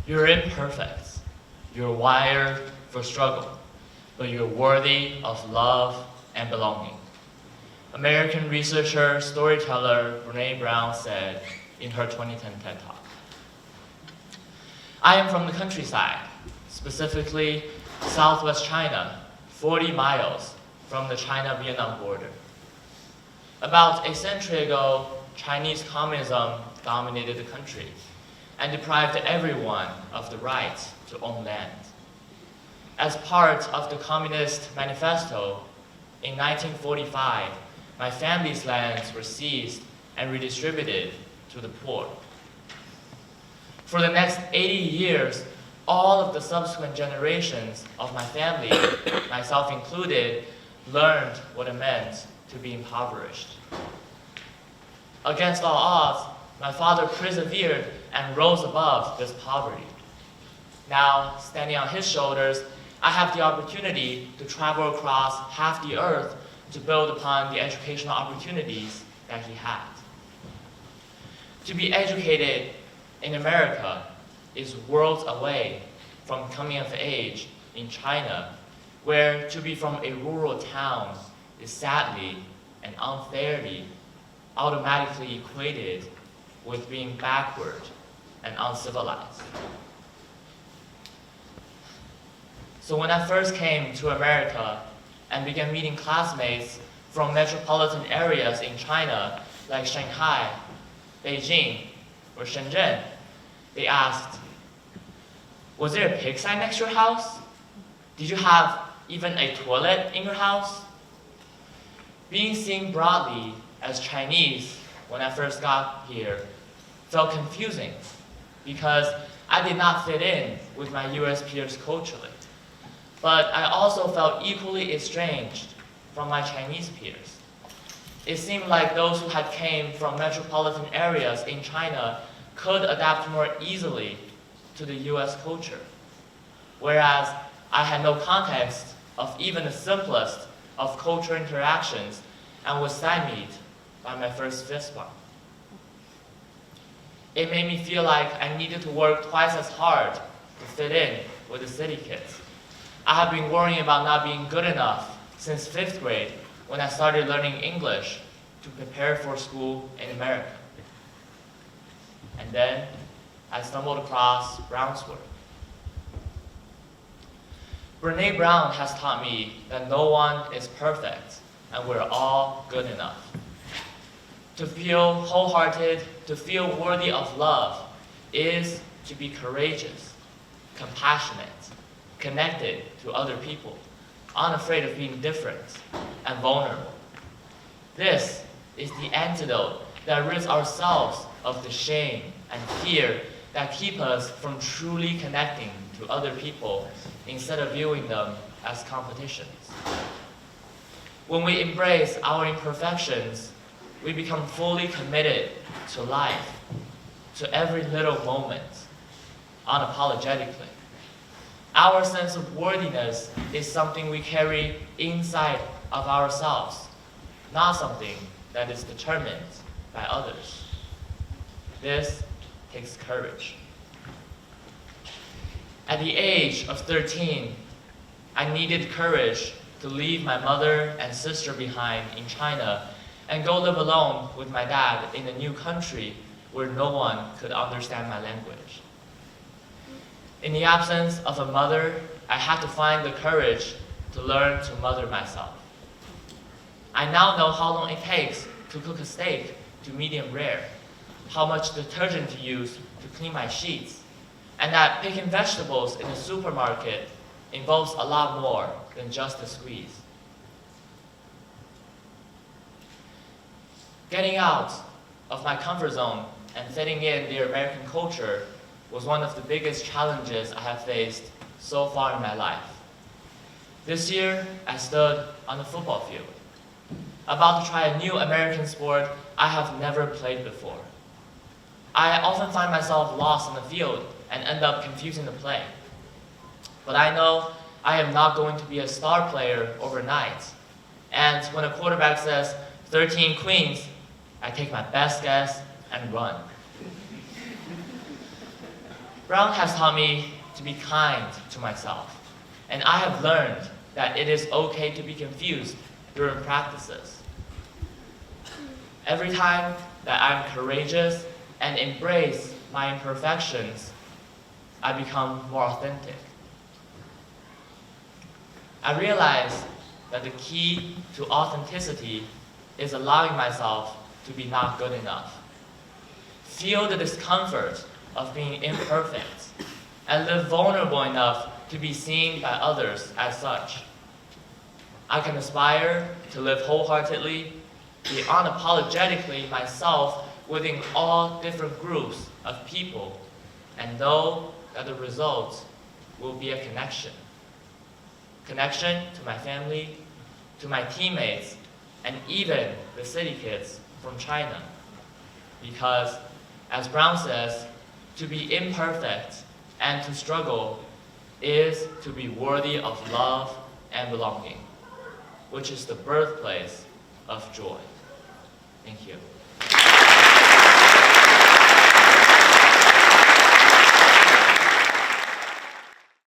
You're imperfect. You're wired for struggle, but you're worthy of love and belonging. American researcher, storyteller Brené Brown said in her 2010 TED Talk. I am from the countryside, specifically southwest China, 40 miles from the China-Vietnam border. About a century ago, Chinese communism dominated the country and deprived everyone of the right to own land. As part of the Communist Manifesto, in 1945, my family's lands were seized and redistributed to the poor. For the next 80 years, all of the subsequent generations of my family, myself included, learned what it meant to be impoverished. Against all odds, my father persevered and rose above this poverty. Now, standing on his shoulders, I have the opportunity to travel across half the earth to build upon the educational opportunities that he had. To be educated in America is worlds away from coming of age in China, where to be from a rural town is sadly and unfairly automatically equated with being backward and uncivilized. So when I first came to America and began meeting classmates from metropolitan areas in China like Shanghai, Beijing, or Shenzhen, they asked, was there a pig sign next to your house? Did you have even a toilet in your house? Being seen broadly as Chinese when I first got here felt confusing because I did not fit in with my US peers culturally. But I also felt equally estranged from my Chinese peers. It seemed like those who had came from metropolitan areas in China could adapt more easily to the US culture, whereas I had no context of even the simplest of cultural interactions and was stymied by my first fist bump. It made me feel like I needed to work twice as hard to fit in with the city kids. I have been worrying about not being good enough since 5th grade when I started learning English to prepare for school in America. And then I stumbled across Brown's work. Brené Brown has taught me that no one is perfect and we're all good enough. To feel wholehearted, to feel worthy of love is to be courageous, compassionate, connected to other people, unafraid of being different and vulnerable. This is the antidote that rids ourselves of the shame and fear that keep us from truly connecting to other people instead of viewing them as competitions. When we embrace our imperfections, we become fully committed to life, to every little moment, unapologetically. Our sense of worthiness is something we carry inside of ourselves, not something that is determined by others. This takes courage. At the age of 13, I needed courage to leave my mother and sister behind in China and go live alone with my dad in a new country where no one could understand my language. In the absence of a mother, I had to find the courage to learn to mother myself. I now know how long it takes to cook a steak to medium rare, how much detergent to use to clean my sheets, and that picking vegetables in the supermarket involves a lot more than just a squeeze. Getting out of my comfort zone and fitting in the American culture was one of the biggest challenges I have faced so far in my life. This year, I stood on the football field, about to try a new American sport I have never played before. I often find myself lost on the field and end up confusing the play. But I know I am not going to be a star player overnight. And when a quarterback says 13 queens, I take my best guess and run. Brown has taught me to be kind to myself, and I have learned that it is okay to be confused during practices. Every time that I'm courageous and embrace my imperfections, I become more authentic. I realize that the key to authenticity is allowing myself to be not good enough. Feel the discomfort of being imperfect and live vulnerable enough to be seen by others as such. I can aspire to live wholeheartedly, be unapologetically myself within all different groups of people, and know that the result will be a connection. Connection to my family, to my teammates, and even the city kids from China. Because, as Brown says, to be imperfect and to struggle is to be worthy of love and belonging, which is the birthplace of joy. Thank you.